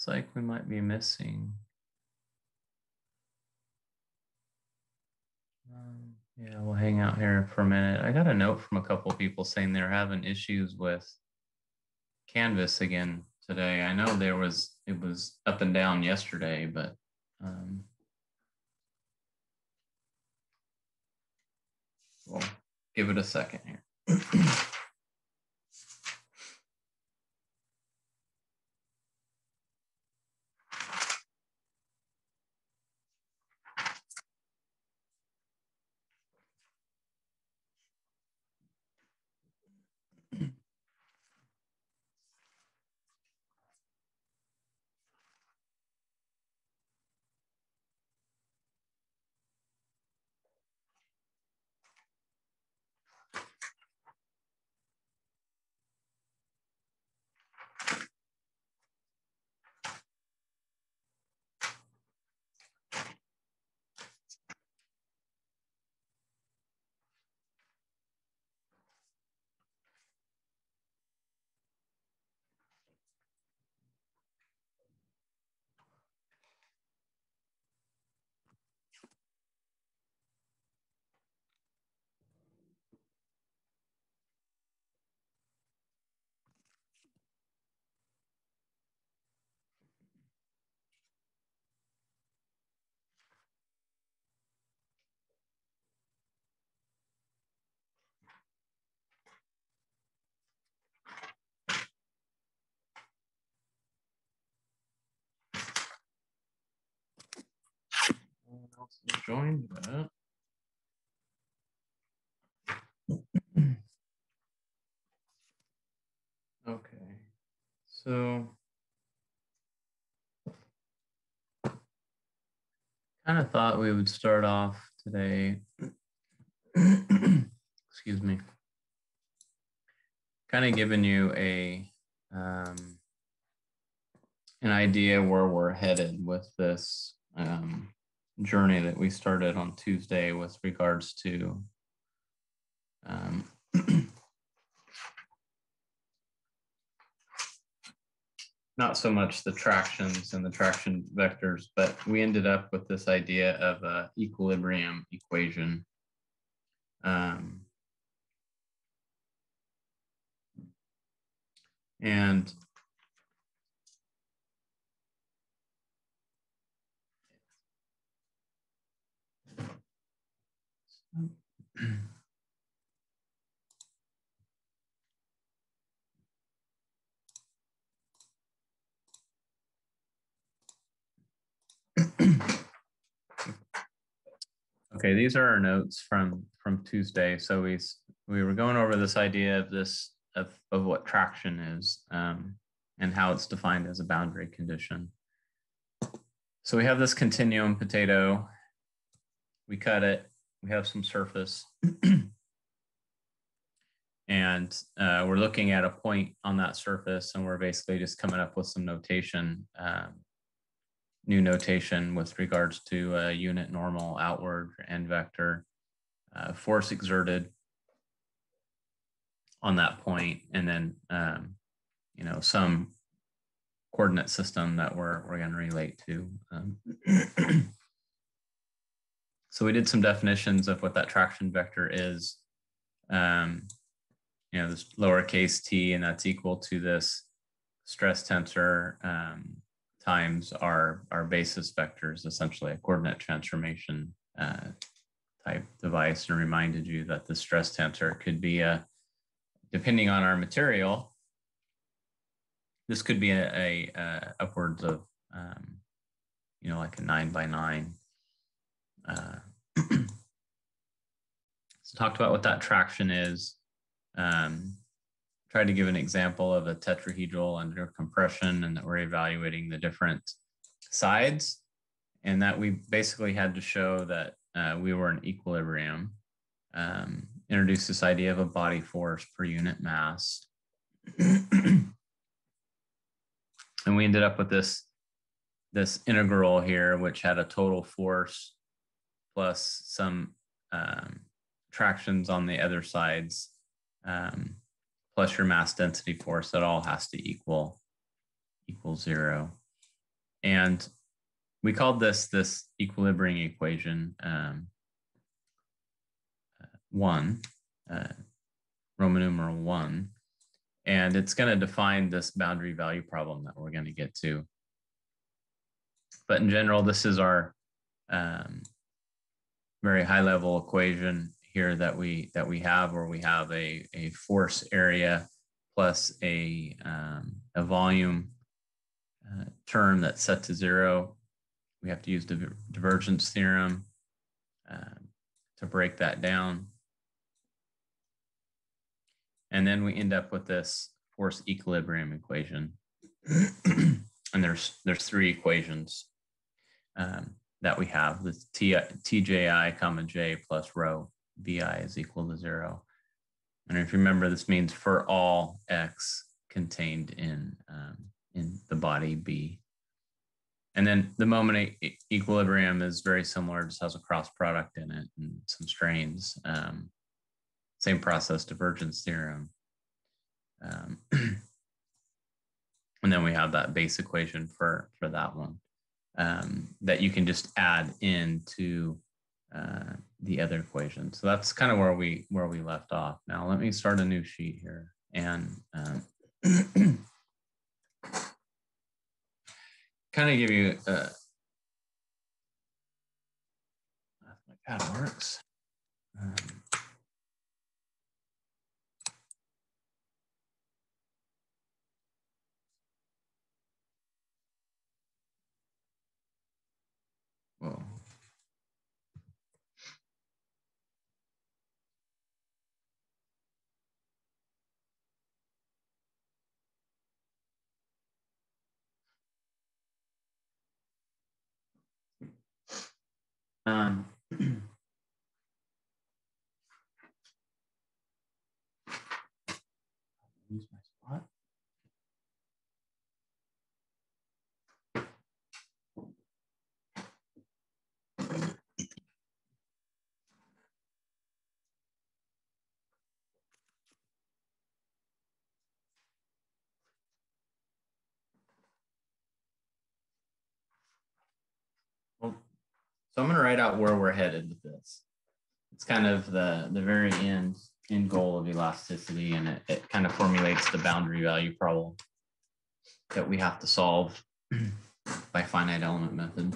Looks like we might be missing. Yeah, we'll hang out here for a minute. I got a note from a couple of people saying they're having issues with Canvas again today. I know it was up and down yesterday, but we'll give it a second here. Anyone else has joined that? Okay, so kind of thought we would start off today. Excuse me. Kind of giving you an idea where we're headed with this journey that we started on Tuesday with regards to not so much the tractions and the traction vectors, but we ended up with this idea of an equilibrium equation. And okay, these are our notes from Tuesday. So we were going over this idea of what traction is and how it's defined as a boundary condition. So we have this continuum potato. We cut it. We have some surface. And we're looking at a point on that surface, and we're basically just coming up with some notation, new notation with regards to unit normal, outward, end vector, force exerted on that point, and then some coordinate system that we're going to relate to. So we did some definitions of what that traction vector is. This lowercase t, and that's equal to this stress tensor times our basis vectors, essentially a coordinate transformation type device, and reminded you that the stress tensor could be depending on our material, this could be a upwards of like a 9x9. So talked about what that traction is. Tried to give an example of a tetrahedral under compression, and that we're evaluating the different sides, and that we basically had to show that we were in equilibrium. Introduce this idea of a body force per unit mass. And we ended up with this integral here, which had a total force plus some tractions on the other sides, plus your mass density force. That all has to equal 0. And we called this equilibrium equation 1, Roman numeral 1. And it's going to define this boundary value problem that we're going to get to. But in general, this is our very high level equation here that we have, where we have a force area plus a volume term that's set to 0. We have to use the divergence theorem to break that down. And then we end up with this force equilibrium equation. And there's 3 equations that we have. This Tji comma j plus rho bi is equal to 0. And if you remember, this means for all x contained in the body B. And then the moment equilibrium is very similar, just has a cross product in it and some strains. Same process, divergence theorem. And then we have that base equation for that one that you can just add into the other equation. So that's kind of where we left off. Now let me start a new sheet here and kind of give you my pad works. Whoa. Use my spot. Well, so I'm going to write out where we're headed with this. It's kind of the very end goal of elasticity, and it kind of formulates the boundary value problem that we have to solve by finite element method.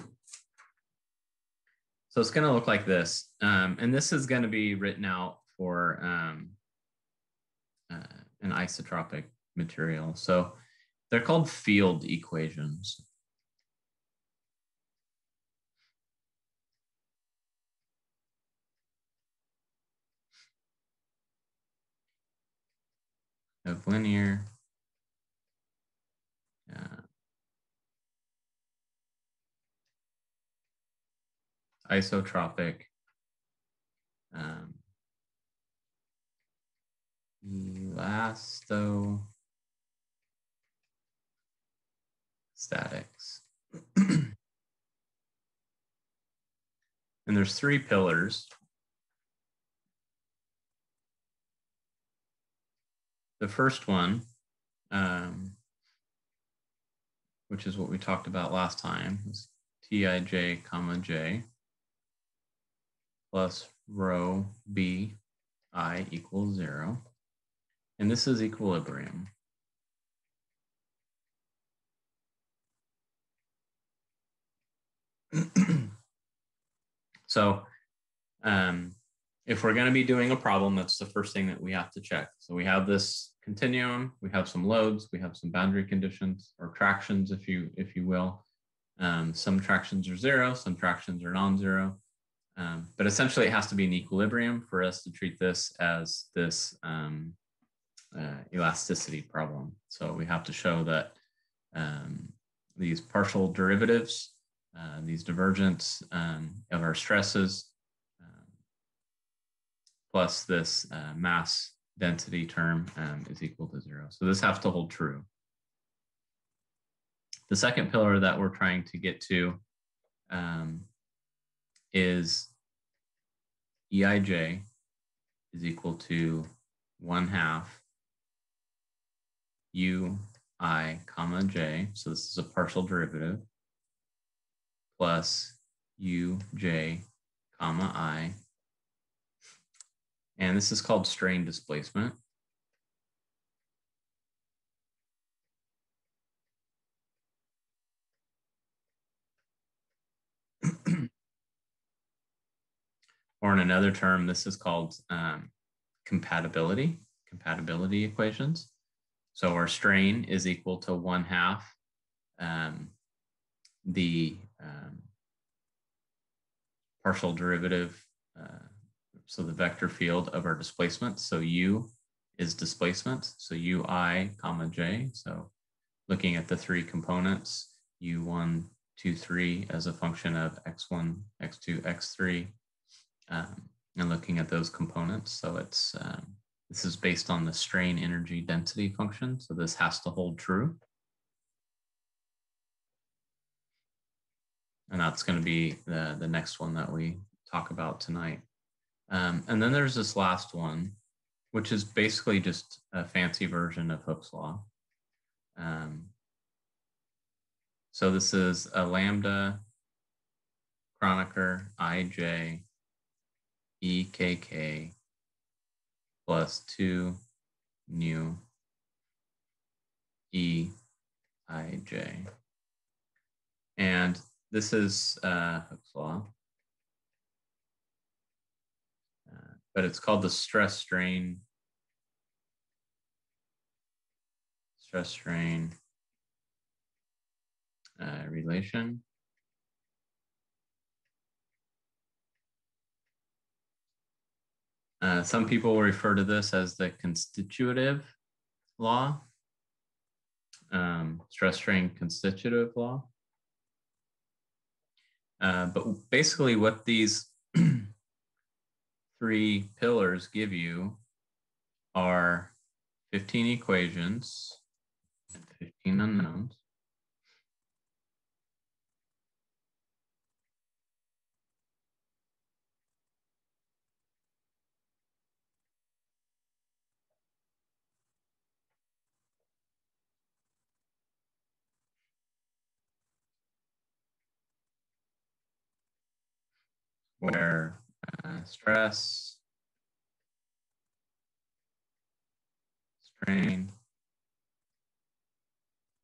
So it's going to look like this, and this is going to be written out for an isotropic material. So they're called field equations. Of linear, isotropic, elastostatics. And there's 3 pillars. The first one, which is what we talked about last time, is Tij comma j plus rho bi equals 0. And this is equilibrium. So if we're going to be doing a problem, that's the first thing that we have to check. So we have this continuum, we have some loads, we have some boundary conditions or tractions, if you will. Some tractions are 0, some tractions are non-zero. But essentially it has to be an equilibrium for us to treat this as this elasticity problem. So we have to show that these partial derivatives, these divergence of our stresses, plus this mass density term is equal to 0. So this has to hold true. The second pillar that we're trying to get to is Eij is equal to 1/2 Ui comma j. So this is a partial derivative. plus uj comma I. And this is called strain displacement. Or in another term, this is called compatibility equations. So our strain is equal to 1/2 the partial derivative, so the vector field of our displacement. So u is displacement, so ui comma j. So looking at the three components, u1, 2, 3 as a function of x1, x2, x3, and looking at those components. So it's this is based on the strain energy density function. So this has to hold true. And that's going to be the next one that we talk about tonight. And then there's this last one, which is basically just a fancy version of Hooke's law. So this is a lambda Kronecker ij ekk plus 2 nu e ij. And this is Hooke's law, but it's called the stress-strain relation. Some people refer to this as the constitutive law, stress-strain constitutive law. But basically what these three pillars give you are 15 equations and 15 unknowns. Where stress, strain,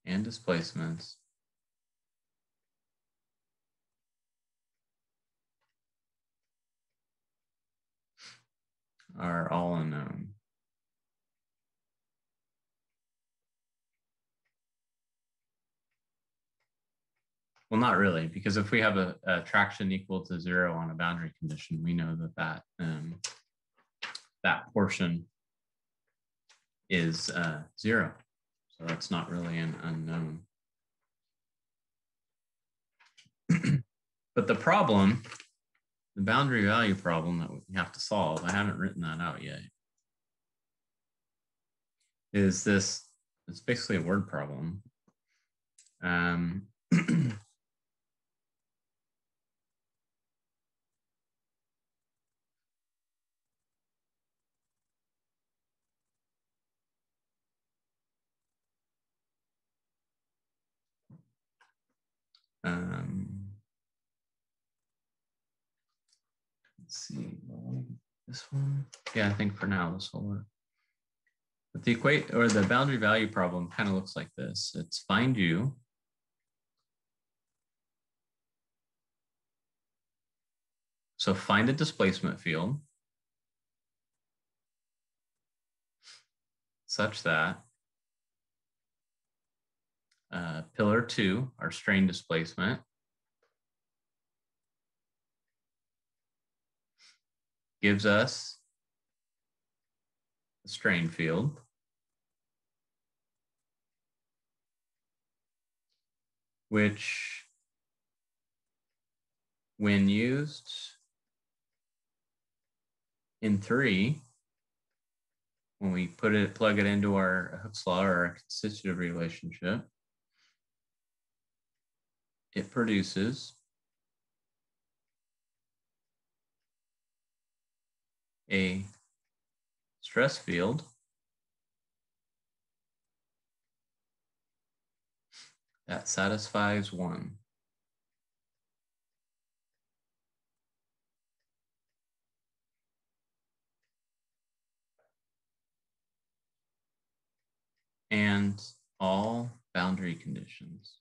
and displacements are all unknown. Well, not really, because if we have a traction equal to 0 on a boundary condition, we know that that portion is 0. So that's not really an unknown. But the problem, the boundary value problem that we have to solve, I haven't written that out yet, is this. It's basically a word problem. Let's see, this one. Yeah, I think for now this will work. But the boundary value problem kind of looks like this. It's find u. So find a displacement field such that pillar 2, our strain displacement, gives us the strain field. Which, when used in 3, when we plug it into our Hooke's law or our constitutive relationship, it produces a stress field that satisfies 1. and all boundary conditions.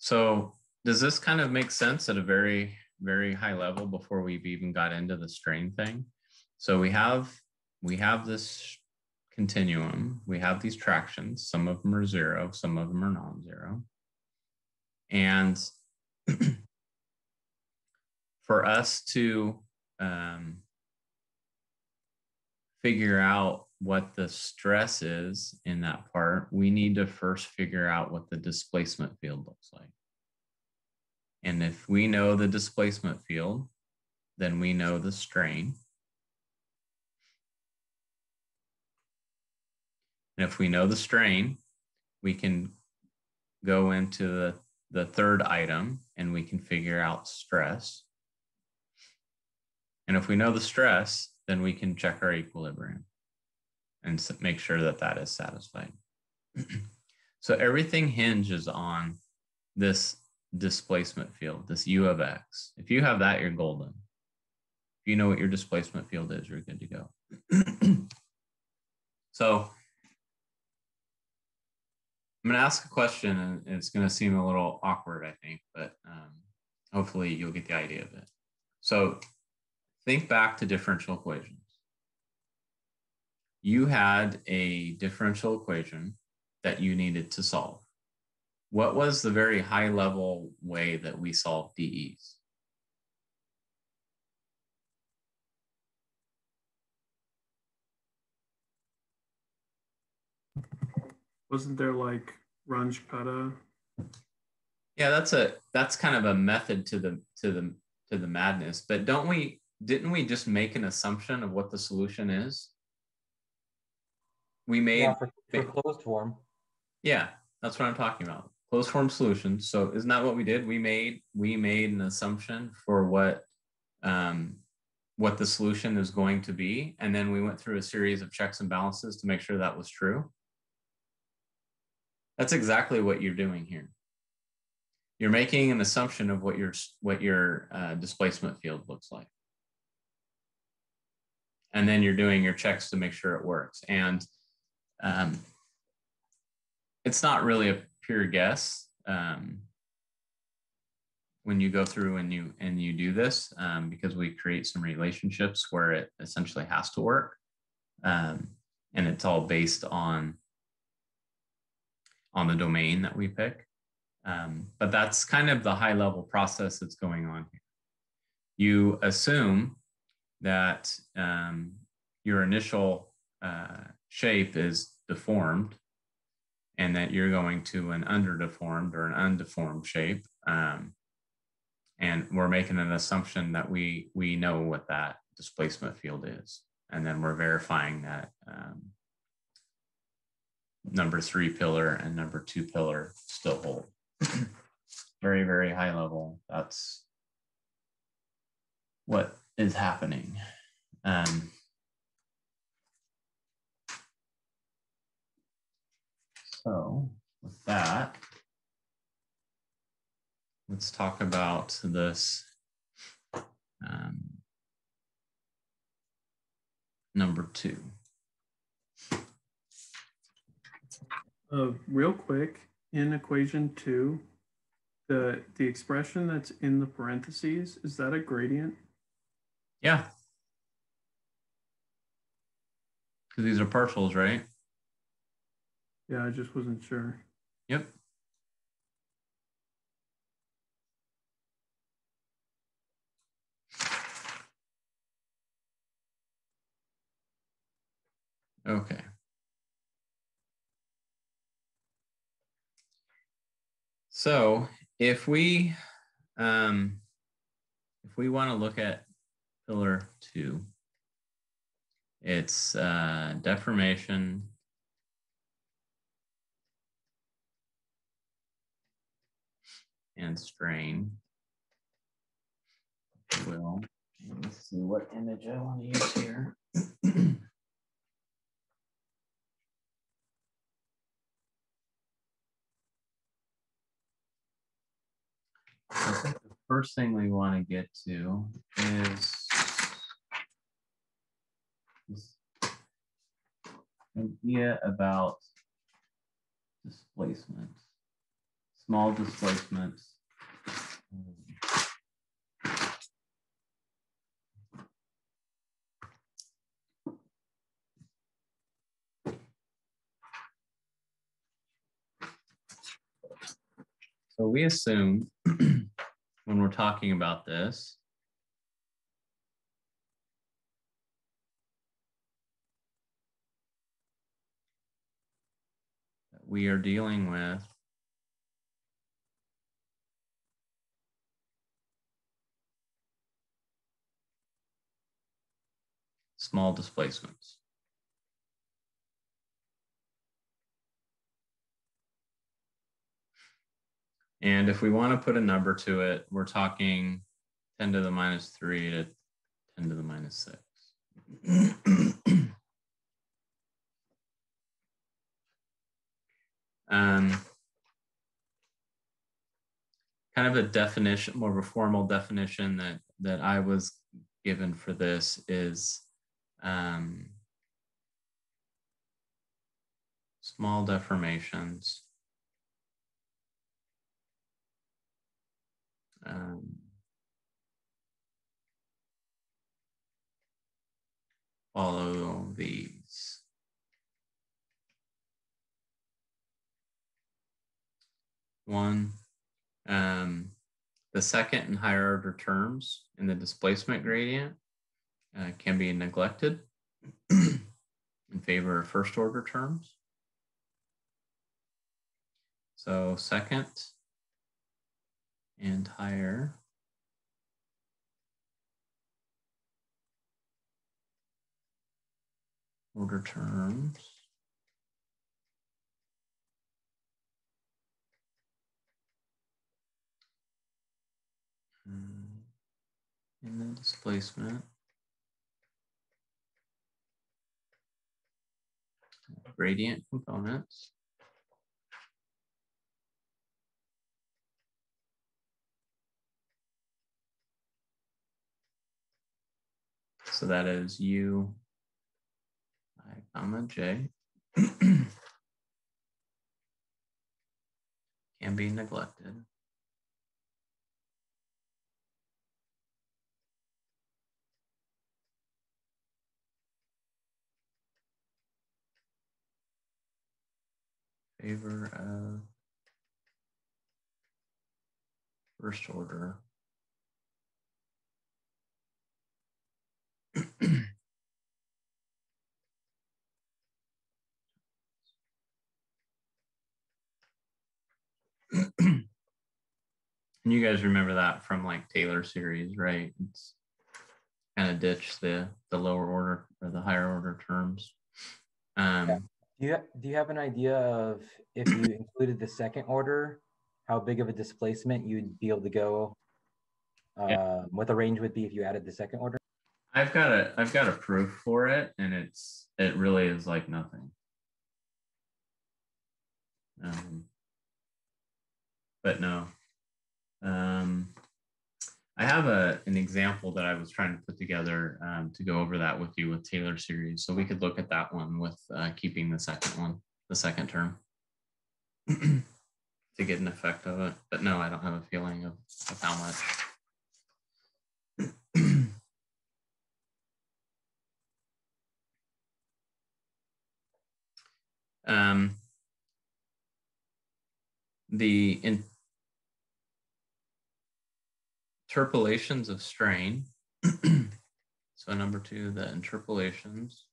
So does this kind of make sense at a very, very high level before we've even got into the strain thing? So we have this continuum. We have these tractions. Some of them are zero, some of them are non-zero. And for us to figure out what the stress is in that part, we need to first figure out what the displacement field looks like. And if we know the displacement field, then we know the strain. And if we know the strain, we can go into the third item and we can figure out stress. And if we know the stress, then we can check our equilibrium and make sure that that is satisfied. So everything hinges on this displacement field, this U of X. If you have that, you're golden. If you know what your displacement field is, you're good to go. So I'm going to ask a question, and it's going to seem a little awkward, I think, but hopefully you'll get the idea of it. So think back to differential equations. You had a differential equation that you needed to solve. What was the very high level way that we solved DEs? Wasn't there like Runge-Kutta? Yeah, that's kind of a method to the madness. But didn't we just make an assumption of what the solution is? We made for closed form. Yeah, that's what I'm talking about. Closed form solutions. So isn't that what we did? We made an assumption for what the solution is going to be, and then we went through a series of checks and balances to make sure that was true. That's exactly what you're doing here. You're making an assumption of what your displacement field looks like. And then you're doing your checks to make sure it works. And it's not really a pure guess when you go through and you do this, because we create some relationships where it essentially has to work. And it's all based on the domain that we pick. But that's kind of the high level process that's going on here. You assume that your initial shape is deformed and that you're going to an underdeformed or an undeformed shape. And we're making an assumption that we know what that displacement field is. And then we're verifying that number 3 pillar and number 2 pillar still hold. Very, very high level. That's what is happening. So with that, let's talk about this number 2. Real quick, in equation 2, the expression that's in the parentheses, is that a gradient? Yeah. Because these are partials, right? Yeah, I just wasn't sure. Yep. Okay. So if we want to look at pillar 2, it's deformation and strain. Well, let's see what image I want to use here. first thing we want to get to is this idea about displacement, small displacements. So we assume when we're talking about this, that we are dealing with small displacements. And if we want to put a number to it, we're talking 10 to the minus 3 to 10 to the minus 6. Kind of a definition, more of a formal definition that I was given for this is small deformations follow these. One, the second and higher order terms in the displacement gradient can be neglected in favor of first order terms. So second and higher order terms in the displacement gradient components so that is U I comma J can be neglected. Favor of first order. And you guys remember that from like Taylor series, right? It's kind of ditch the lower order or the higher order terms. Yeah. Do you have an idea of if you included the second order, how big of a displacement you'd be able to go? What the range would be if you added the second order? I've got a proof for it, and it really is like nothing. But no. I have an example that I was trying to put together to go over that with you with Taylor series. So we could look at that one with keeping the second term to get an effect of it. But no, I don't have a feeling of how much. The interpolations of strain. So number 2, the interpolations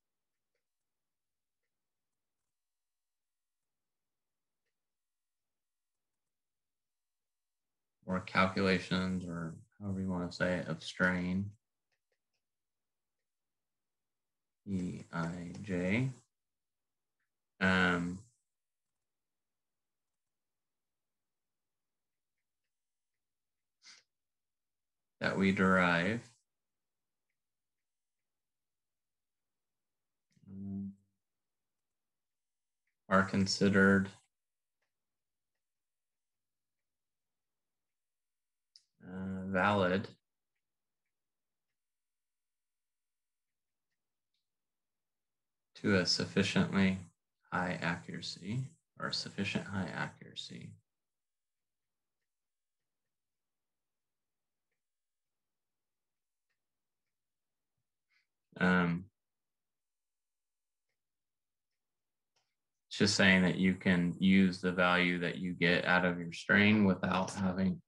or calculations, or however you want to say it, of strain, EIJ. That we derive are considered valid to a sufficiently high accuracy or sufficient high accuracy. It's just saying that you can use the value that you get out of your strain without having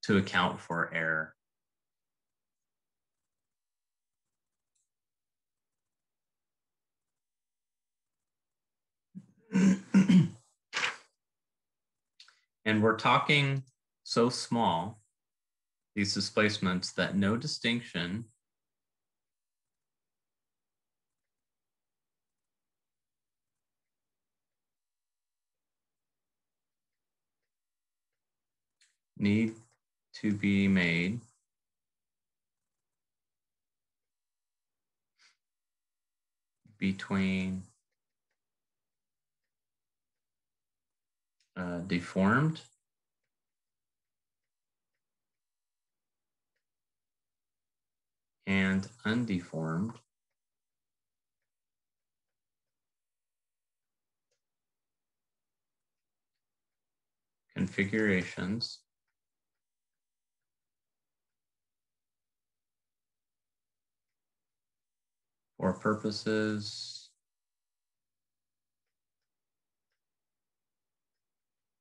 to account for error. And we're talking so small, these displacements, that no distinction need to be made between deformed and undeformed configurations for purposes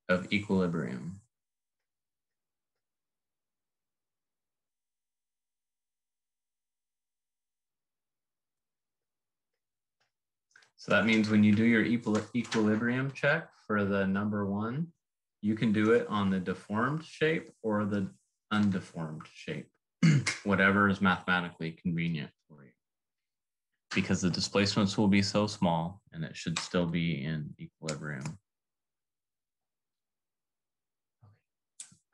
of equilibrium. So that means when you do your equilibrium check for the number 1, you can do it on the deformed shape or the undeformed shape, whatever is mathematically convenient for you, because the displacements will be so small and it should still be in equilibrium.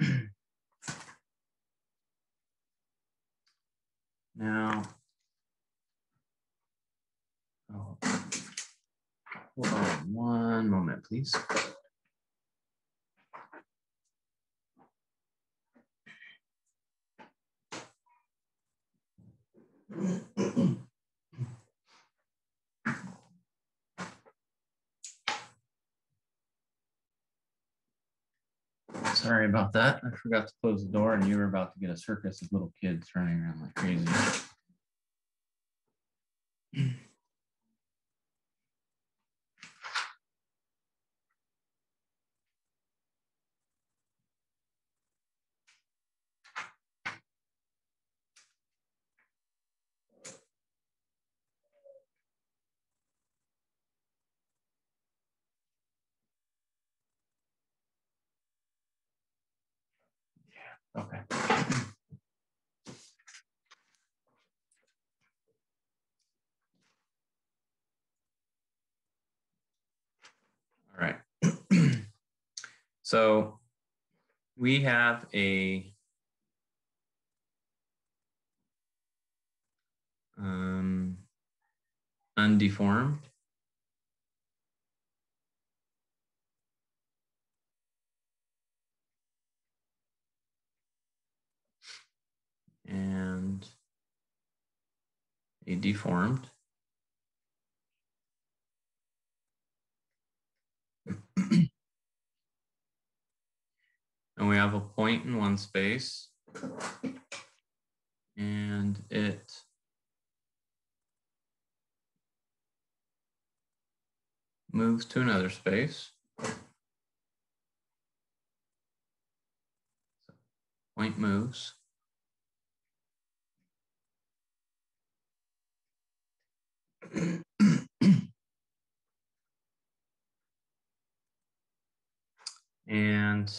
Okay. Now, hold on one moment, please. Sorry about that. I forgot to close the door and you were about to get a circus of little kids running around like crazy. Okay. All right. So we have a undeformed and a deformed. And we have a point in one space and it moves to another space. So point moves. And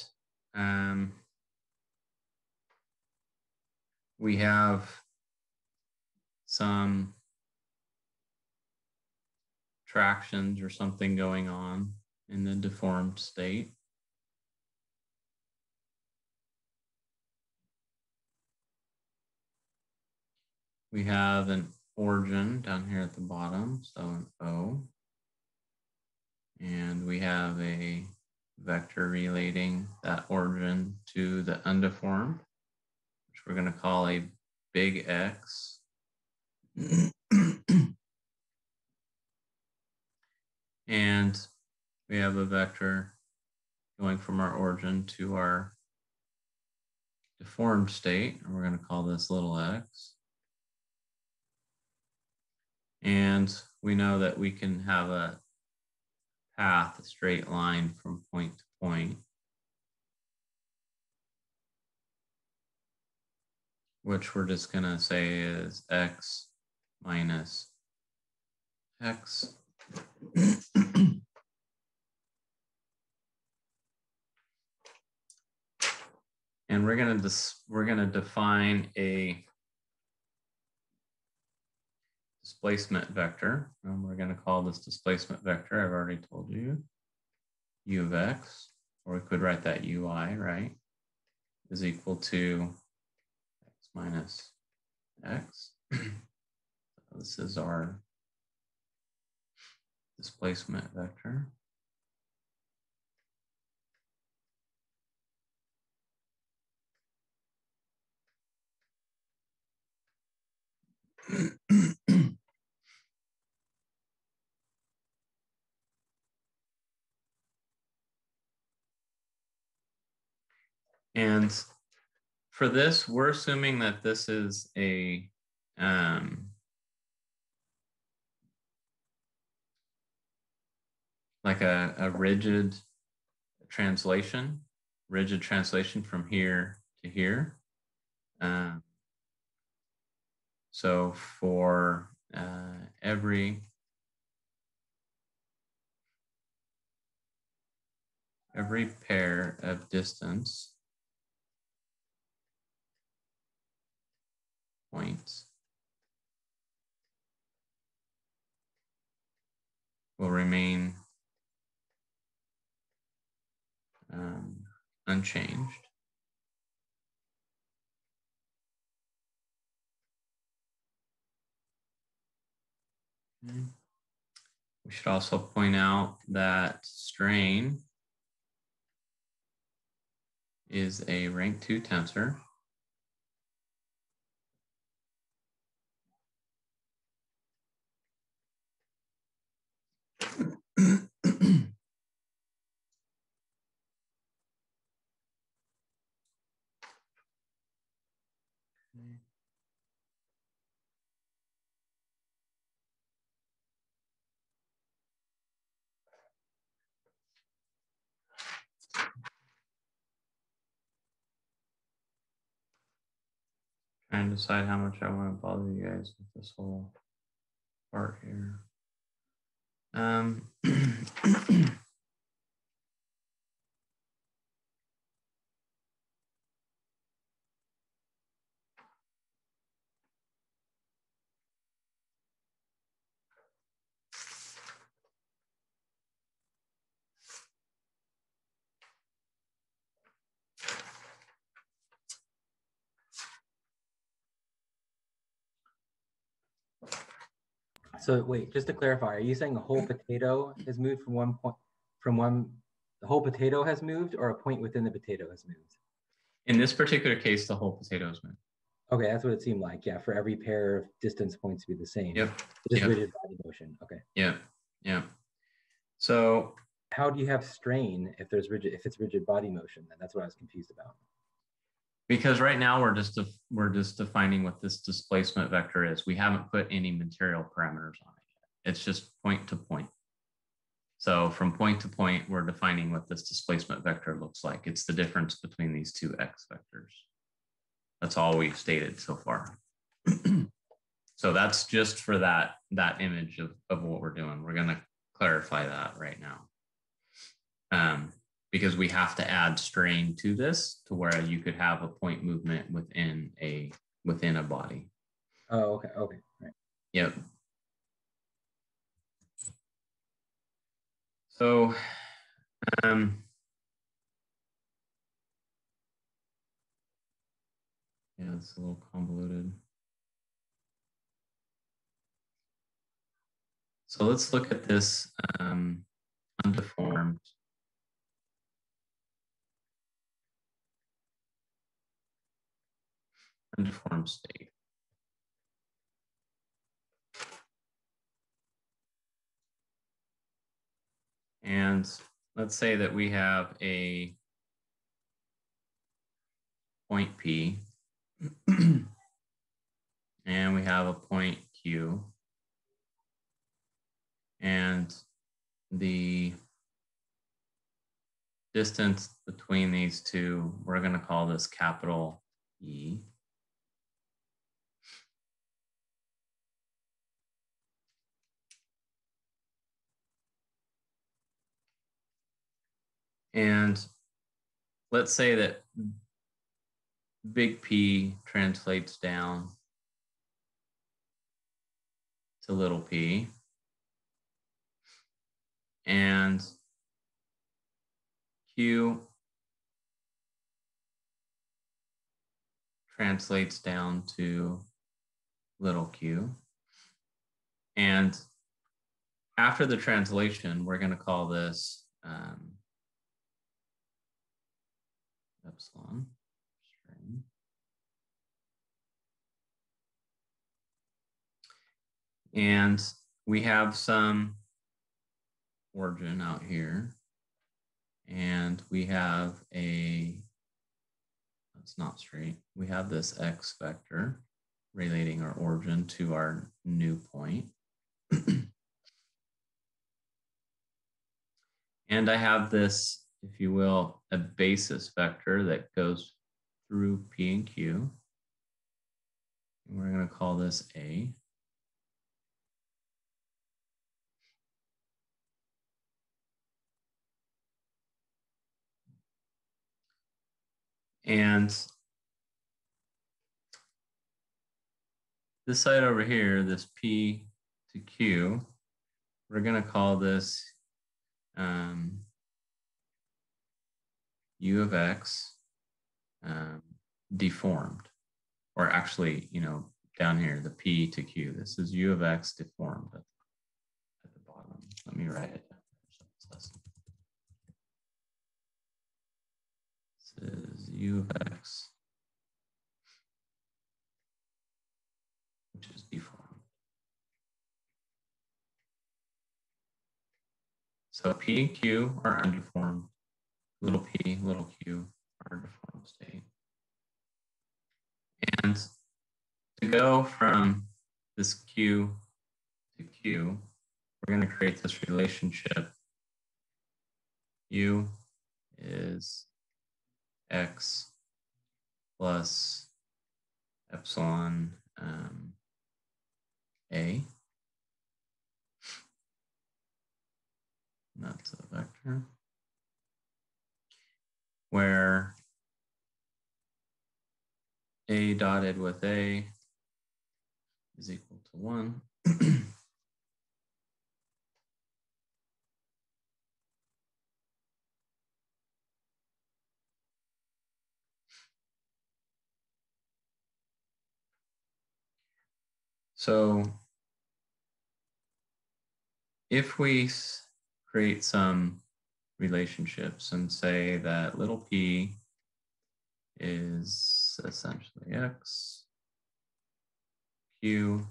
we have some tractions or something going on in the deformed state. We have an origin down here at the bottom, so an O. And we have a vector relating that origin to the undeformed, which we're going to call a big X. And we have a vector going from our origin to our deformed state, and we're going to call this little x. And we know that we can have a path, a straight line from point to point, which we're just going to say is x minus x. And we're going to define a displacement vector, and we're going to call this displacement vector, I've already told you, u of x, or we could write that ui, right, is equal to x minus x. So this is our displacement vector. And for this, we're assuming that this is a like a rigid translation from here to here. So for every pair of distance points will remain unchanged. Okay. We should also point out that strain is a rank 2 tensor. Trying to decide how much I want to bother you guys with this whole part here. So wait, just to clarify, are you saying a whole potato has moved from one point, the whole potato has moved, or a point within the potato has moved? In this particular case, the whole potato is moved. Okay, that's what it seemed like. Yeah, for every pair of distance points to be the same. Yep. Just rigid body motion. Okay. Yeah. Yeah. So how do you have strain if it's rigid body motion? Then that's what I was confused about. Because right now we're just defining what this displacement vector is. We haven't put any material parameters on it yet. It's just point to point. So from point to point, we're defining what this displacement vector looks like. It's the difference between these two x vectors. That's all we've stated so far. So that's just for that image of what we're doing. We're going to clarify that right now. Because we have to add strain to this to where you could have a point movement within a body. Oh, okay. Okay. Right. Yep. So yeah, it's a little convoluted. So let's look at this undeformed undeformed state. And let's say that we have a point P and we have a point Q, and the distance between these two, we're going to call this capital E. And let's say that big P translates down to little p, and Q translates down to little q. And after the translation, we're going to call this epsilon string. And we have some origin out here. And we have that's not straight. We have this x vector relating our origin to our new point. And I have this, if you will, a basis vector that goes through P and Q. And we're going to call this A. And this side over here, this P to Q, we're going to call this U of X deformed. Or actually, down here, the P to Q. This is U of X deformed at the bottom. Let me write it down. This is U of X, which is deformed. So P and Q are undeformed. Little p, little q are deformed state. And to go from this Q to Q, we're going to create this relationship. U is X plus epsilon A. And that's a vector where A dotted with A is equal to 1. So if we create some relationships and say that little p is essentially X, Q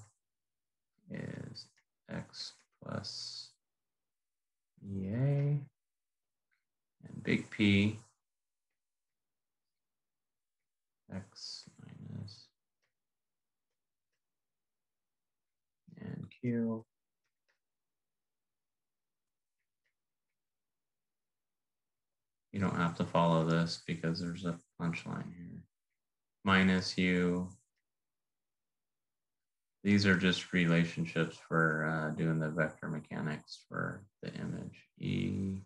is X plus EA, and big P X minus and Q you don't have to follow this because there's a punchline here. Minus U. These are just relationships for doing the vector mechanics for the image. E,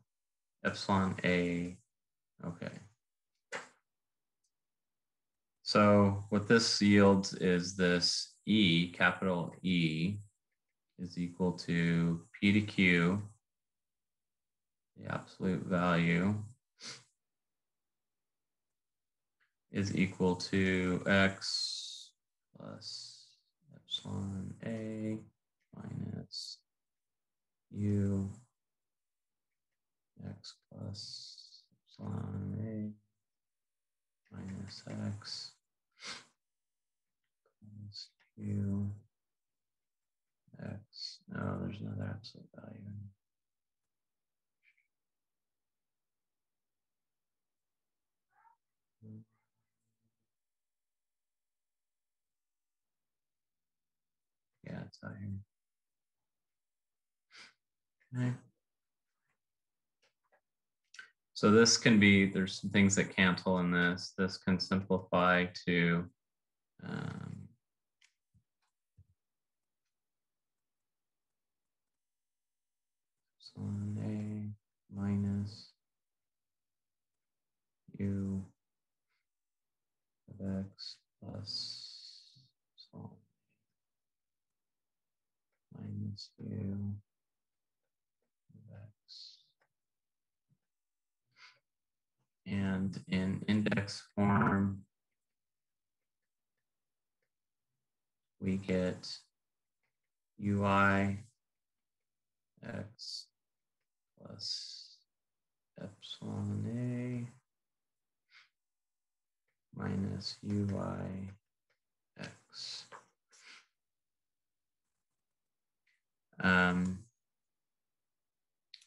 epsilon A, okay. So what this yields is this E, capital E, is equal to P to Q, the absolute value, is equal to X plus epsilon A minus U X plus epsilon A minus X. q x. No, there's another absolute value. Yeah, it's out here. Okay. So this can be, there's some things that cancel in this. This can simplify to epsilon A minus u of x plus epsilon minus u of x. And in index form, we get ui x plus epsilon A minus ui x.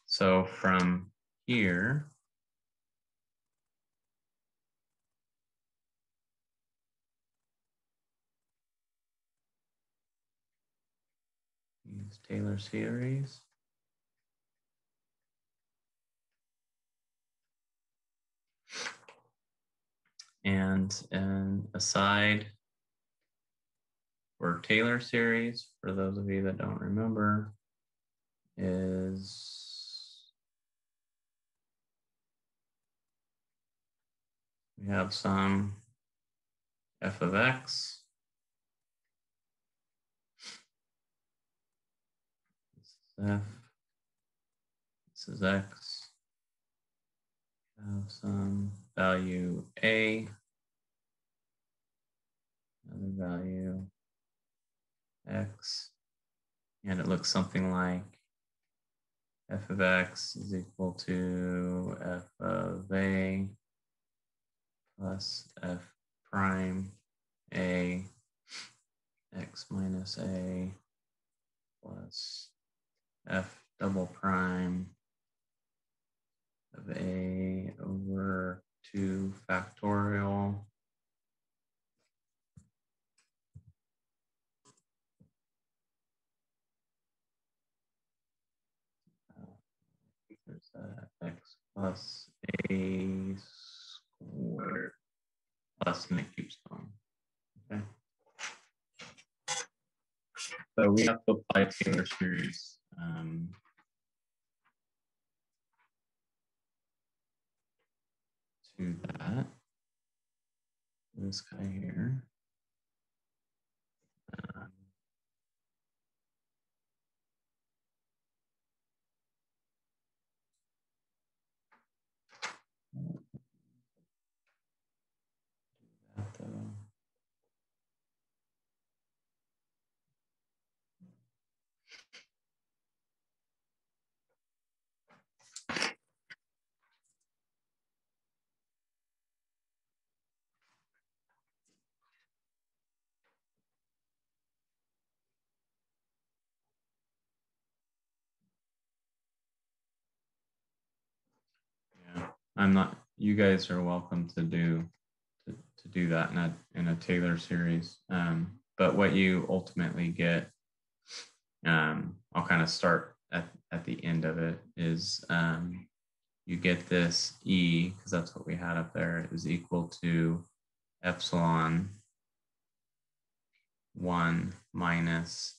So from here, use Taylor series. And an aside for Taylor series, for those of you that don't remember, is we have some f of x. This is f. This is x. We have some value a. Another value x. And it looks something like f of x is equal to f of a plus f prime a x minus a plus f double prime of a over 2 factorial there's x plus a squared plus and it keeps going. Okay. So we have to apply Taylor series. To that, this guy here. Yeah, I'm not. You guys are welcome to do that in a Taylor series. But what you ultimately get, I'll kind of start at the end of it, is you get this E, because that's what we had up there, is equal to epsilon 1 minus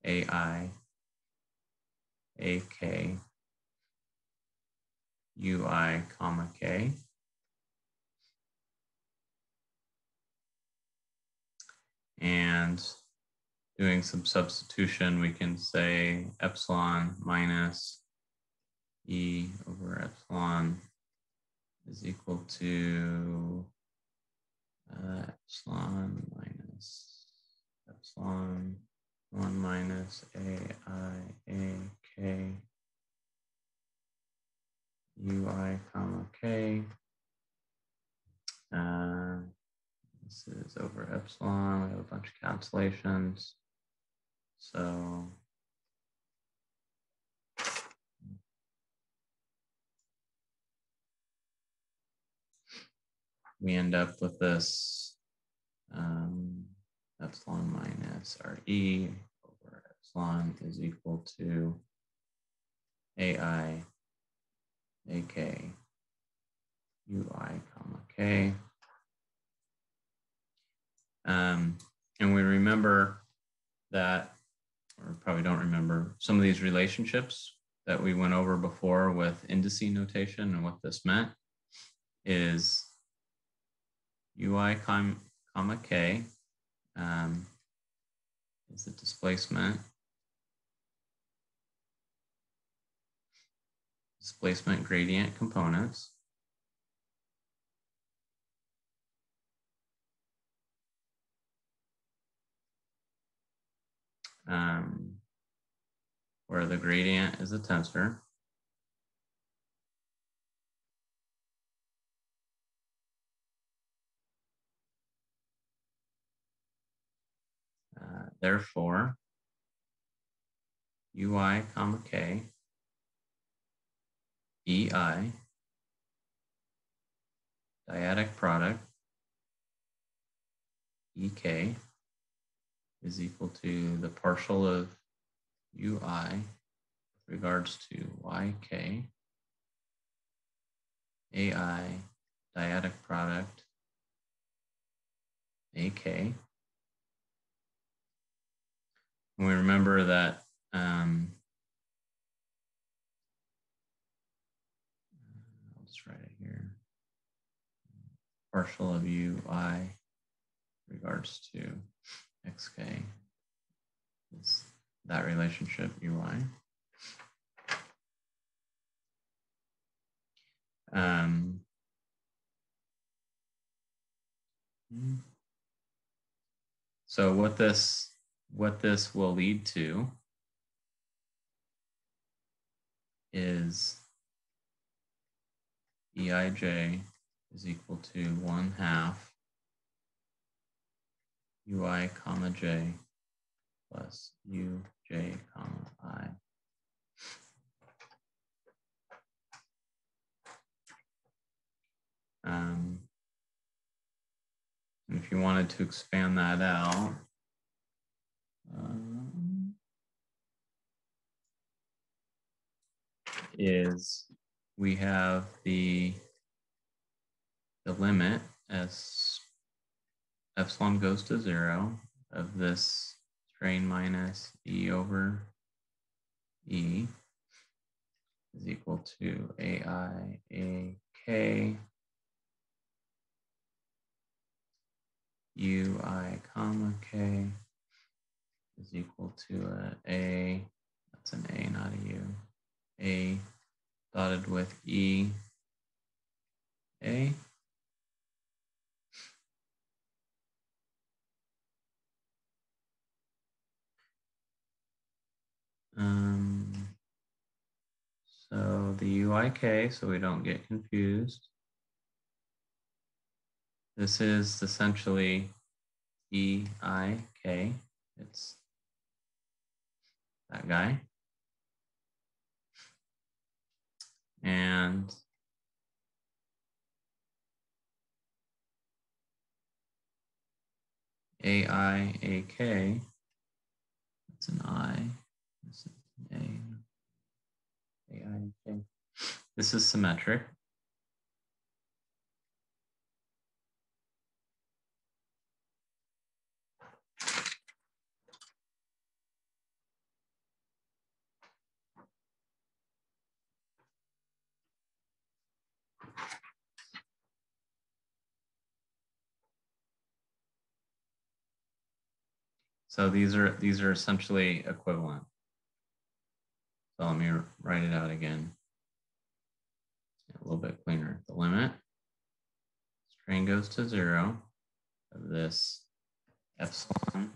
AI AK UI comma K. And doing some substitution, we can say epsilon minus E over epsilon is equal to epsilon minus epsilon 1 minus AI AK UI comma K. This is over epsilon. We have a bunch of cancellations. So we end up with this epsilon minus RE over epsilon is equal to AI AK UI comma K. And we remember that, or probably don't remember, some of these relationships that we went over before with indice notation, and what this meant is UI comma K is the displacement gradient components. Where the gradient is a tensor. Therefore, UI comma K, EI, dyadic product, EK, is equal to the partial of UI with regards to YK, AI, dyadic product, AK. And we remember that I'll just write it here. Partial of UI regards to XK is that relationship UI. So what this will lead to is EIJ is equal to 1/2 UI comma J plus UJ comma I. And if you wanted to expand that out, is we have the limit as epsilon goes to 0 of this strain minus E over E is equal to AI AK UI comma K is equal to A, that's an A, not a U, A dotted with E A. So the UIK, so we don't get confused. This is essentially EIK. It's that guy. And AIAK, that's an I. This is an A. AIAK. This is symmetric. So these are essentially equivalent. So let me write it out again. A little bit cleaner. The limit, strain goes to 0 of this epsilon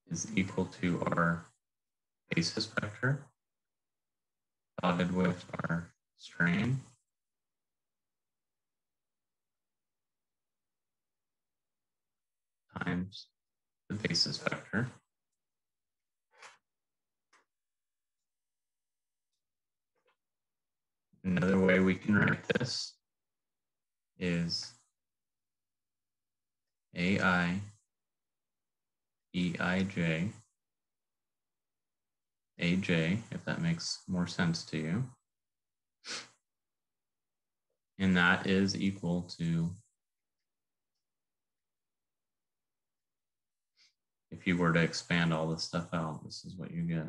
is equal to our basis vector dotted with our strain. Times the basis vector. Another way we can write this is AI EIJ AJ, if that makes more sense to you. And that is equal to, if you were to expand all this stuff out, this is what you get.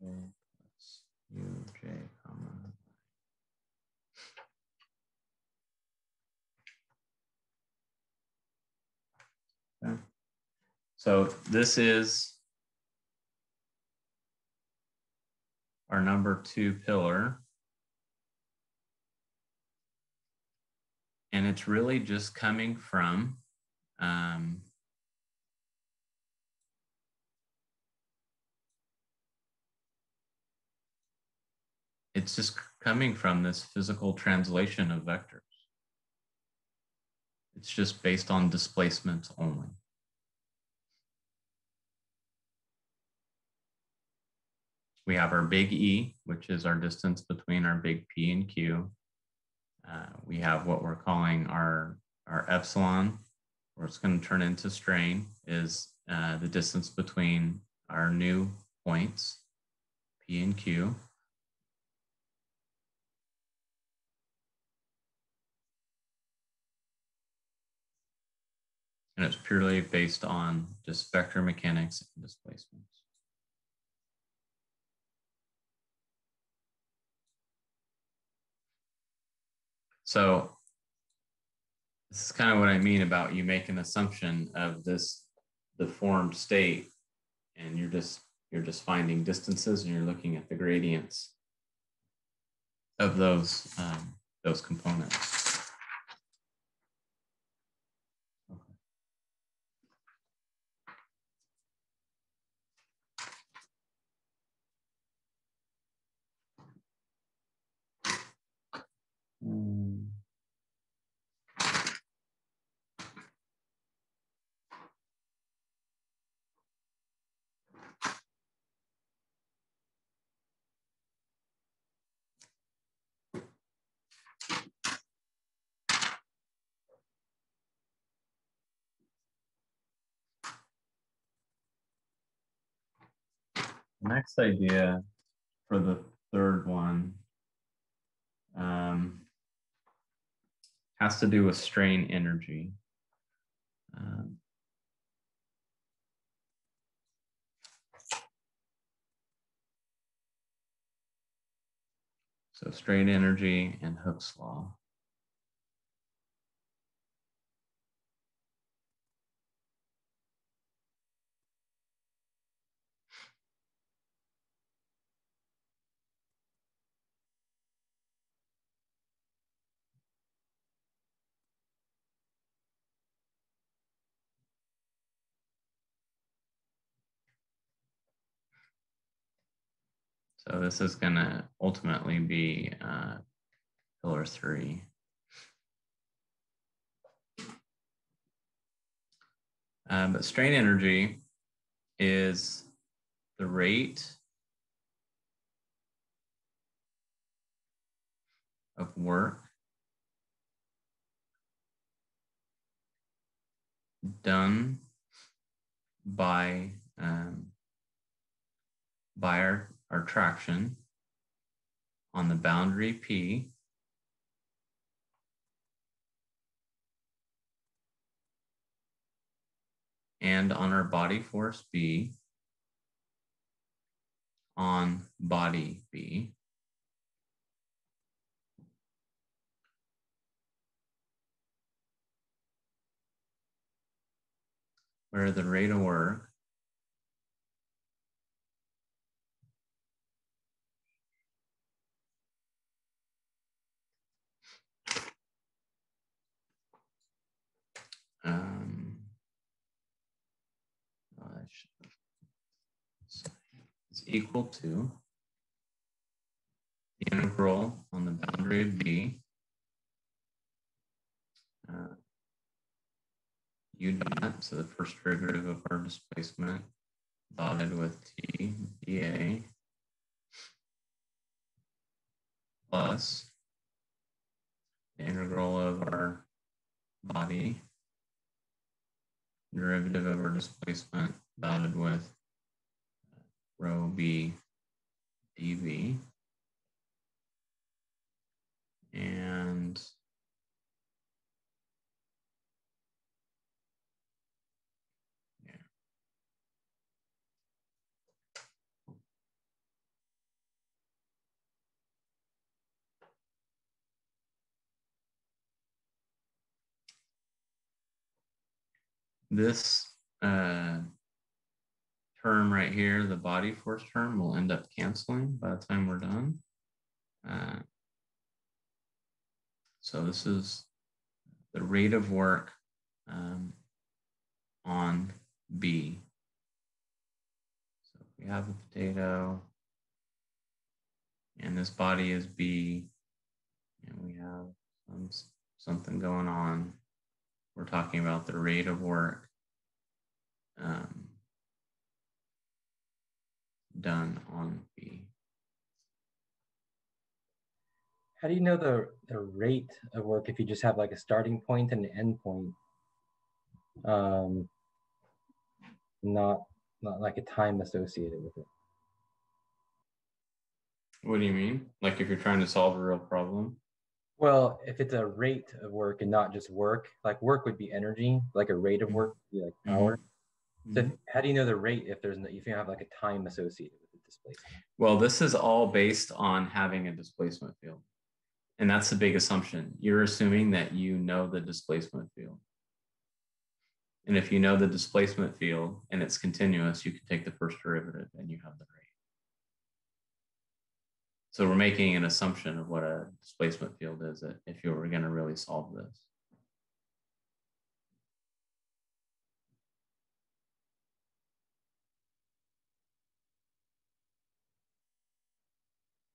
Okay, plus UJ comma. Okay. So this is our number 2 pillar. And it's really just coming from it's just coming from this physical translation of vectors. It's just based on displacements only. We have our big E, which is our distance between our big P and Q. We have what we're calling our epsilon, where it's going to turn into strain, is the distance between our new points, P and Q. And it's purely based on just vector mechanics and displacements. So this is kind of what I mean about you make an assumption of this deformed state, and you're just finding distances, and you're looking at the gradients of those components. Next idea for the third one has to do with strain energy. So strain energy and Hooke's law. So this is going to ultimately be pillar 3. But strain energy is the rate of work done by our traction on the boundary P and on our body force B on body B. Where the rate of work is equal to the integral on the boundary of B, u dot, so the first derivative of our displacement, dotted with t dA, plus the integral of our body, derivative of our displacement, dotted with rho b dv, and this term right here, the body force term, will end up canceling by the time we're done. So this is the rate of work on B. So if we have a potato and this body is B, and we have something going on, we're talking about the rate of work done on B. How do you know the rate of work if you just have like a starting point and an end point? Not like a time associated with it. What do you mean? Like if you're trying to solve a real problem? Well, if it's a rate of work and not just work, like work would be energy, like a rate of work would be like power. So how do you know the rate if if you have like a time associated with the displacement? Well, this is all based on having a displacement field. And that's a big assumption. You're assuming that you know the displacement field. And if you know the displacement field and it's continuous, you can take the first derivative and you have the rate. So we're making an assumption of what a displacement field is if you were going to really solve this.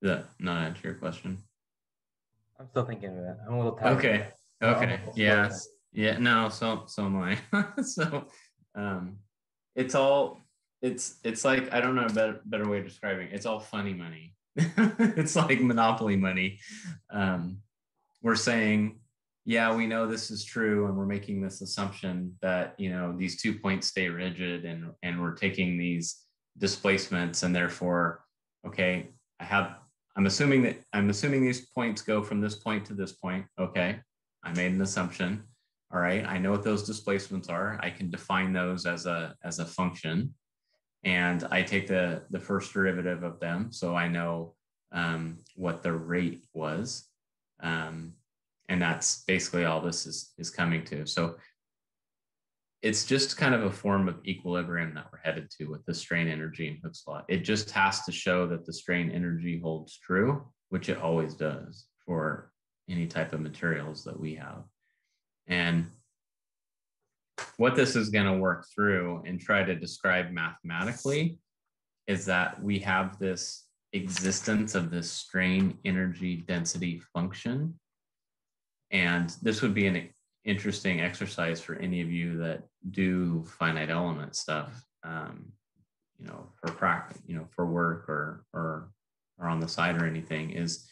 Does that not answer your question? I'm still thinking of it. I'm a little tired. Okay. Okay. Yes. Yeah. No. So am I. So, it's like, I don't know a better way of describing it. It's all funny money. It's like Monopoly money. We're saying, yeah, we know this is true, and we're making this assumption that these 2 points stay rigid, and we're taking these displacements, and therefore, okay, I'm assuming these points go from this point to this point. Okay, I made an assumption. All right, I know what those displacements are. I can define those as a function, and I take the first derivative of them, so I know what the rate was, and that's basically all this is coming to. So it's just kind of a form of equilibrium that we're headed to with the strain energy and Hooke's law. It just has to show that the strain energy holds true, which it always does for any type of materials that we have. And what this is going to work through and try to describe mathematically is that we have this existence of this strain energy density function. And this would be an interesting exercise for any of you that do finite element stuff, for practice, for work or on the side or anything, is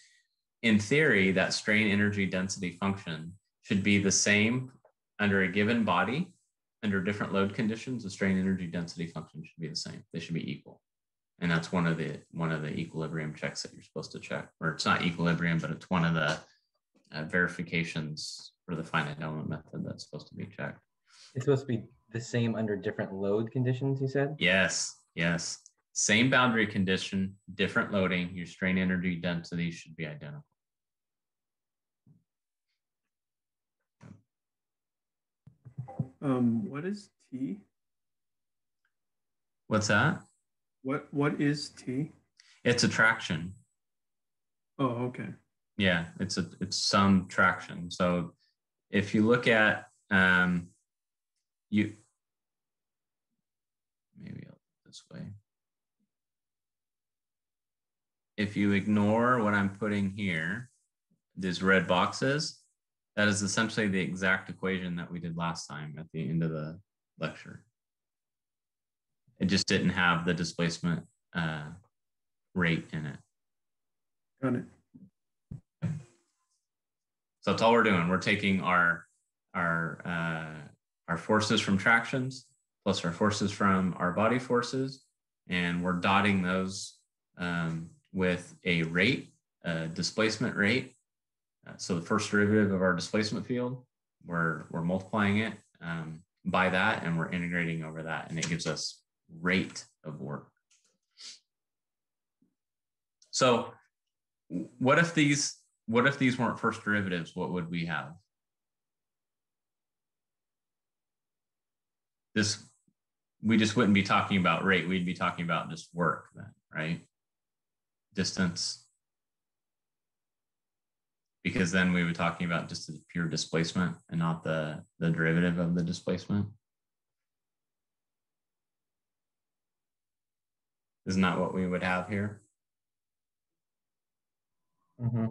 in theory that strain energy density function should be the same under a given body. Under different load conditions, the strain energy density function should be the same. They should be equal. And that's one of the equilibrium checks that you're supposed to check. Or it's not equilibrium, but it's one of the verifications for the finite element method that's supposed to be checked. It's supposed to be the same under different load conditions, you said? Yes. Same boundary condition, different loading, your strain energy density should be identical. What is T? What's that? What is T? It's a traction. Oh, okay. Yeah, it's some traction. So if you look at maybe I'll do it this way. if you ignore what I'm putting here, these red boxes, that is essentially the exact equation that we did last time at the end of the lecture. It just didn't have the displacement rate in it. Got it. So that's all we're doing. We're taking our forces from tractions plus our forces from our body forces, and we're dotting those with a rate, a displacement rate. So the first derivative of our displacement field, we're multiplying it by that, and we're integrating over that, and it gives us rate of work. So what if these weren't first derivatives? What would we have? We just wouldn't be talking about rate. We'd be talking about just work then, right? Distance. Because then we were talking about just the pure displacement and not the derivative of the displacement. Isn't that what we would have here? Mm-hmm.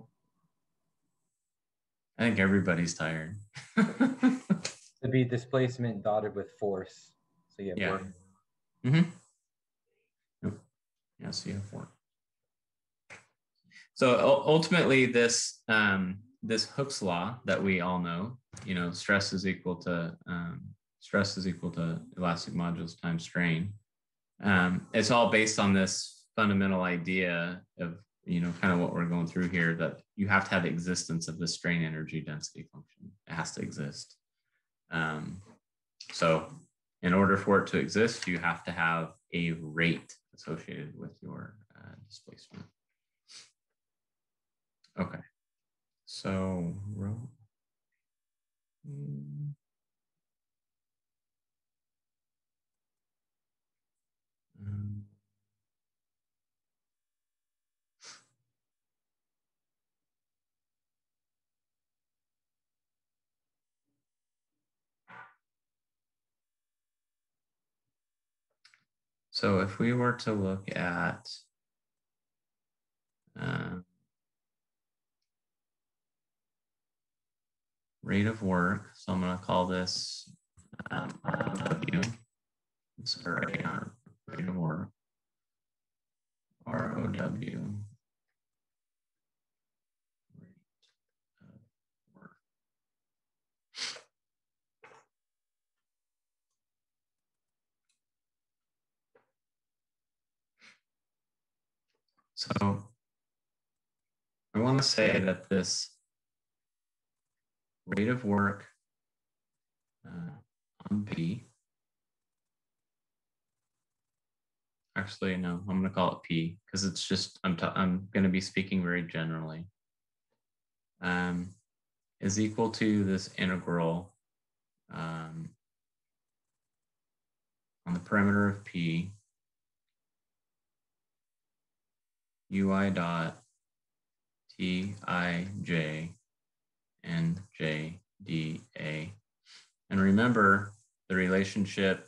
I think everybody's tired. To be displacement dotted with force. So you have work. Mm-hmm. Yep. Yeah, so you have work. So ultimately, this Hooke's law that we all know, stress is equal to elastic modulus times strain. It's all based on this fundamental idea of kind of what we're going through here, that you have to have existence of the strain energy density function. It has to exist. So in order for it to exist, you have to have a rate associated with your displacement. Okay, so so if we were to look at rate of work, so I'm going to call this ROW. Sorry, rate of work, ROW. Rate of work. So I want to say that this rate of work on P, actually, no, I'm going to call it P because it's just, I'm going to be speaking very generally, is equal to this integral on the perimeter of P, ui dot Tij and JdA. And remember the relationship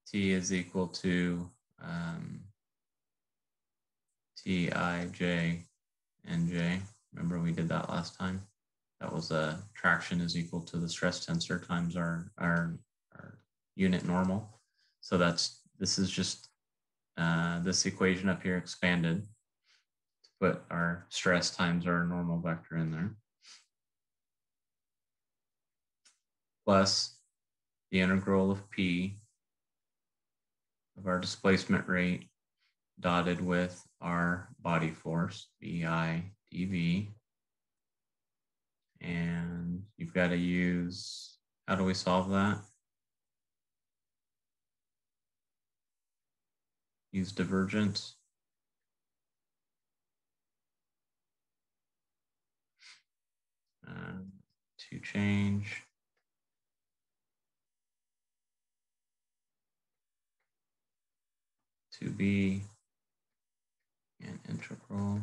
T is equal to Tij and J. Remember we did that last time? That was traction is equal to the stress tensor times our unit normal. So this is just this equation up here expanded to put our stress times our normal vector in there, plus the integral of P of our displacement rate dotted with our body force, BI dV. And you've got to use, how do we solve that? Use divergence. To change to be an integral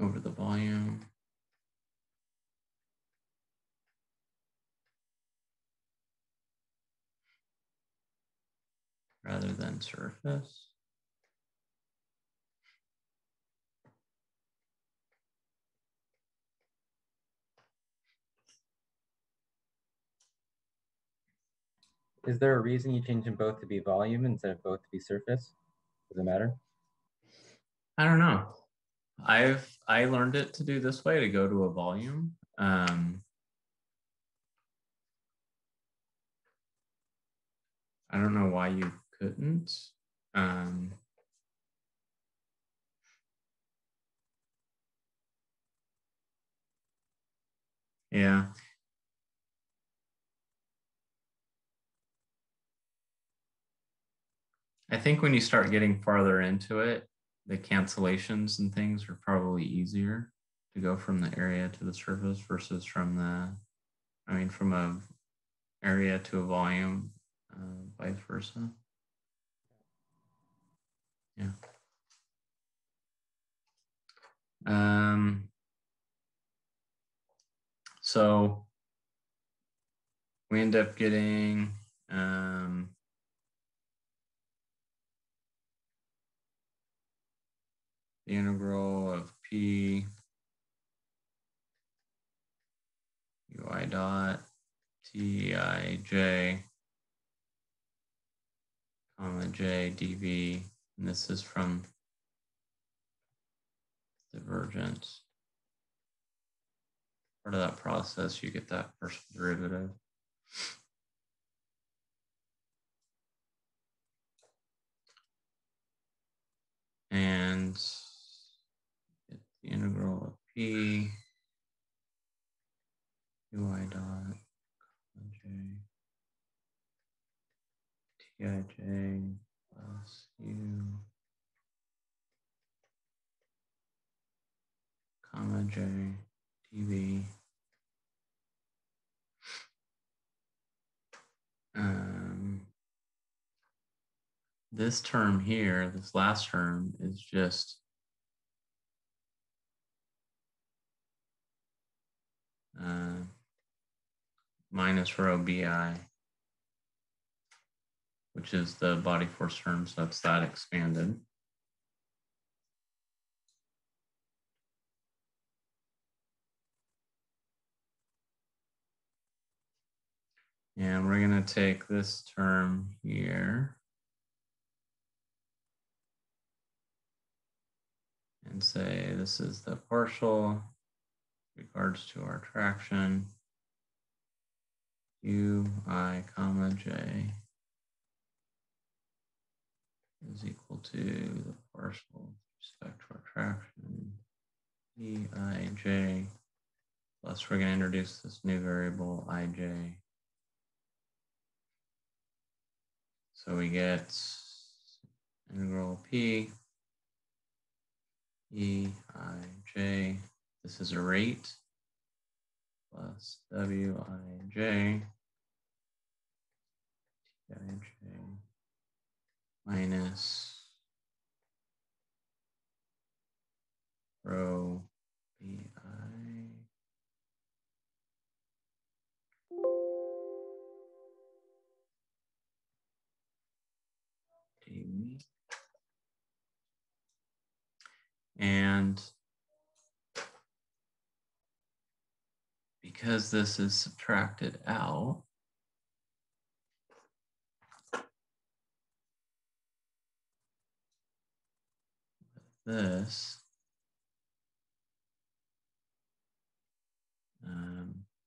over the volume rather than surface. Is there a reason you change them both to be volume instead of both to be surface? Does it matter? I don't know. I learned it to do this way, to go to a volume. I don't know why you couldn't. Yeah. I think when you start getting farther into it, the cancellations and things are probably easier to go from the area to the surface versus from from a area to a volume, vice versa. Yeah. So we end up getting the integral of P ui dot Tij comma j dv, and this is from divergence. Part of that process, you get that partial derivative. And get the integral of P ui dot j Tij plus u comma j dv. This term here, this last term, is just minus rho bi, which is the body force term, so that's that expanded. And we're going to take this term here and say this is the partial with regards to our traction ui comma j is equal to the partial with respect to our traction eij plus we're going to introduce this new variable ij. So we get integral P E I J. This is a rate plus W I J T I J minus rho B I dV. And because this is subtracted out, this,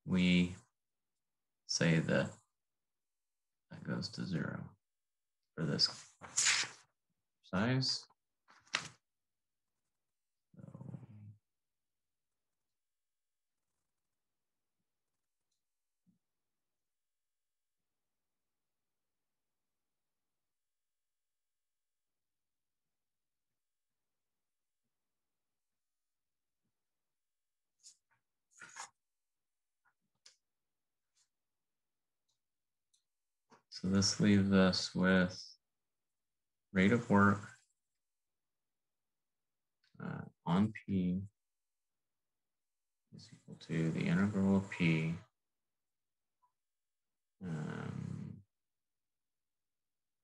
we say that that goes to 0 for this size. So this leaves us with rate of work on P is equal to the integral of P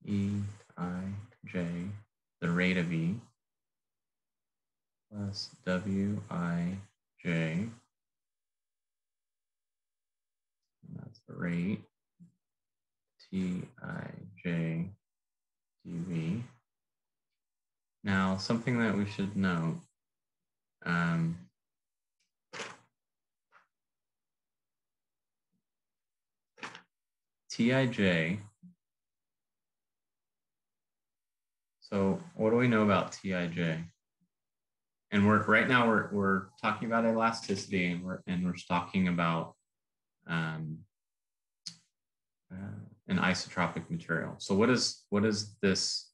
E the rate of E, plus Wij, and that's the rate, Tij dV. Now, something that we should note, Tij, so what do we know about Tij? And right now we're talking about elasticity, and we're talking about an isotropic material. So what does this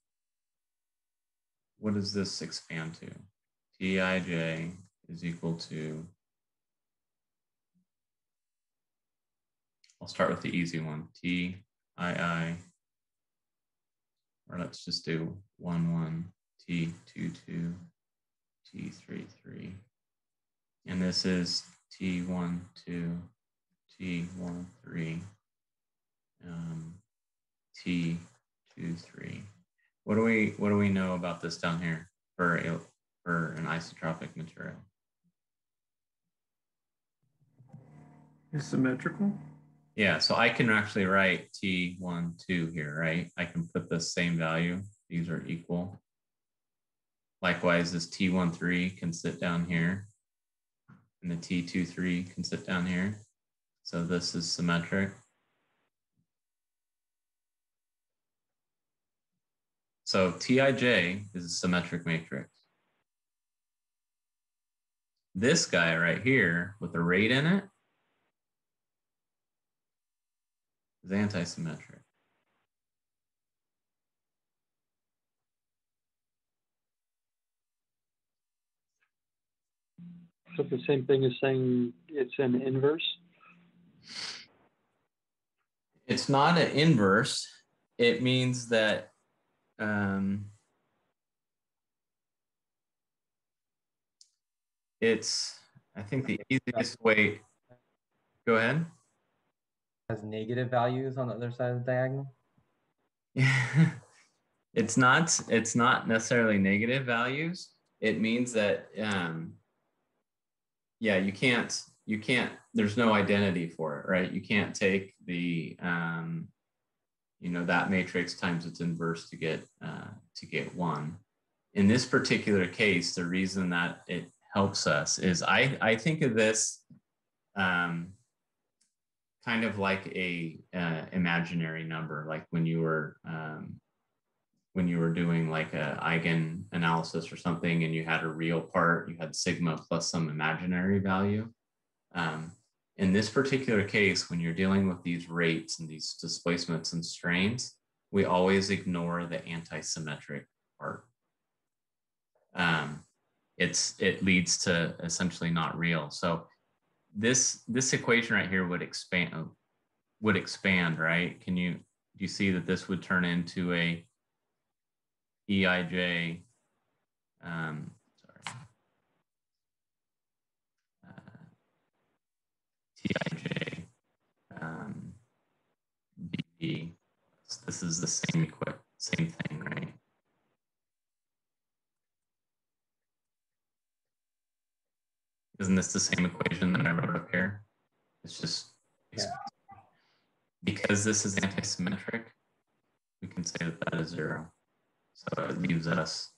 expand to? Tij is equal to, I'll start with the easy one, Tii, or let's just do 1, T22, T33. And this is T12, T13, T23. What do we know about this down here for an isotropic material? Is symmetrical? Yeah, so I can actually write T12 here, right? I can put the same value. These are equal. Likewise, this T13 can sit down here, and the T23 can sit down here. So this is symmetric. So Tij is a symmetric matrix. This guy right here with the rate in it is antisymmetric. So the same thing as saying it's an inverse? It's not an inverse. It means that I think the easiest way, go ahead. Has negative values on the other side of the diagonal? It's not necessarily negative values. It means that yeah, you can't, there's no identity for it, right? You can't take the that matrix times its inverse to get 1. In this particular case, the reason that it helps us is I think of this kind of like a imaginary number, like when you were doing like a eigen analysis or something, and you had a real part, you had sigma plus some imaginary value. In this particular case, when you're dealing with these rates and these displacements and strains, we always ignore the antisymmetric part. It leads to essentially not real. So this equation right here would expand, right? Do you see that this would turn into a Eij, Tij, dV. This is the same thing, right? Isn't this the same equation that I wrote up here? It's just, because this is antisymmetric, we can say that is 0. So it leaves us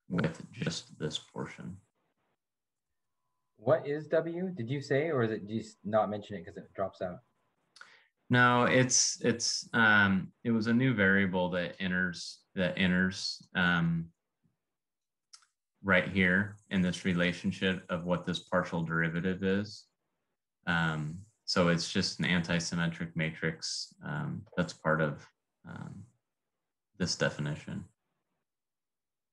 with just this portion. What is W? Did you say, or is it just not mention it because it drops out? No, it was a new variable that enters right here in this relationship of what this partial derivative is. So it's just an antisymmetric matrix that's part of this definition.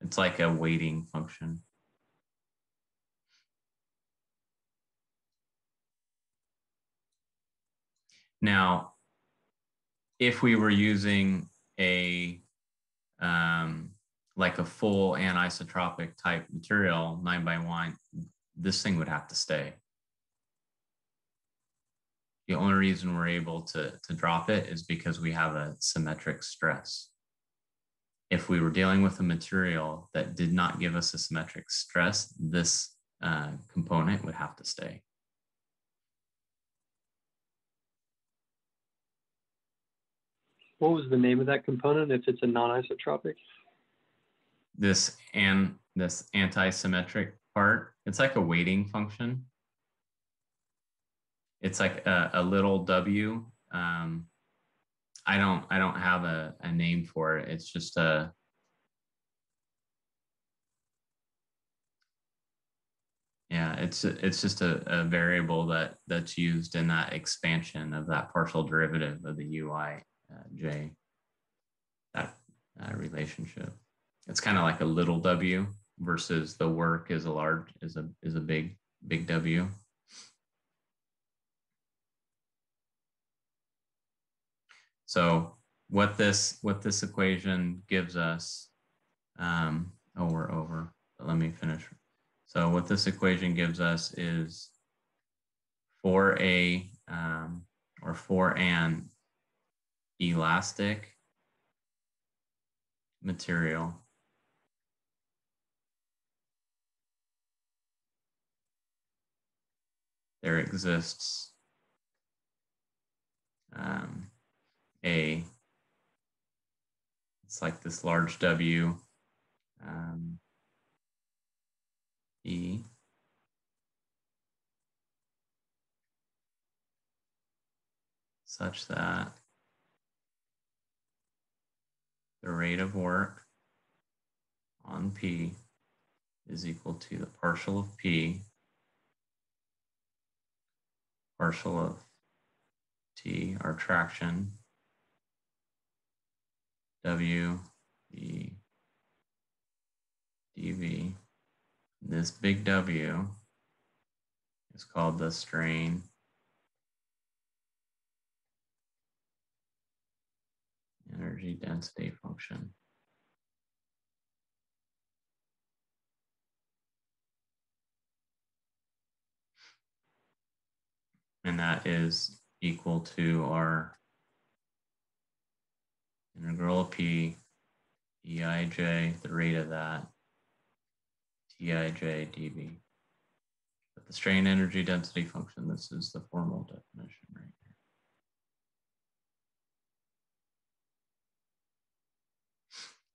It's like a weighting function. Now, if we were using a like a full anisotropic type material, 9x1, this thing would have to stay. The only reason we're able to drop it is because we have a symmetric stress. if we were dealing with a material that did not give us a symmetric stress, this component would have to stay. What was the name of that component if it's a non-isotropic? This anti-symmetric part, it's like a weighting function. It's like a little w. I don't have a name for it. It's just a it's just a variable that's used in that expansion of that partial derivative of the ui j, that relationship. It's kind of like a little w versus the work is a big W. So what this equation gives us, oh, we're over, but let me finish. So what this equation gives us is for an elastic material, there exists it's like this large W E such that the rate of work on P is equal to the partial of P, partial of T, our traction, W, E, dV. This big W is called the strain energy density function. And that is equal to our integral of P, Eij, the rate of that, Tij dV. But the strain energy density function, this is the formal definition right here.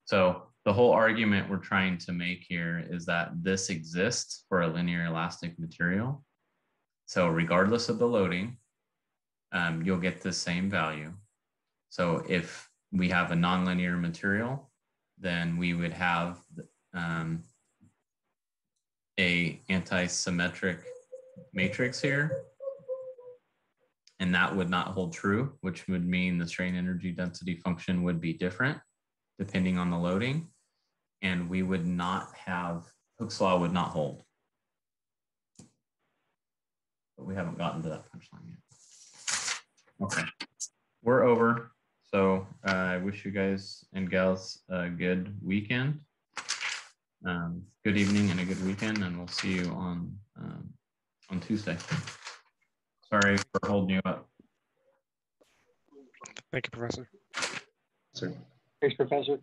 So the whole argument we're trying to make here is that this exists for a linear elastic material. So regardless of the loading, you'll get the same value. So if we have a nonlinear material, then we would have a anti-symmetric matrix here, and that would not hold true, which would mean the strain energy density function would be different depending on the loading, and we would not have, Hooke's law would not hold. But we haven't gotten to that punchline yet. Okay, we're over. So I wish you guys and gals a good weekend, good evening and a good weekend, and we'll see you on Tuesday. Sorry for holding you up. Thank you, Professor. Thanks, Professor.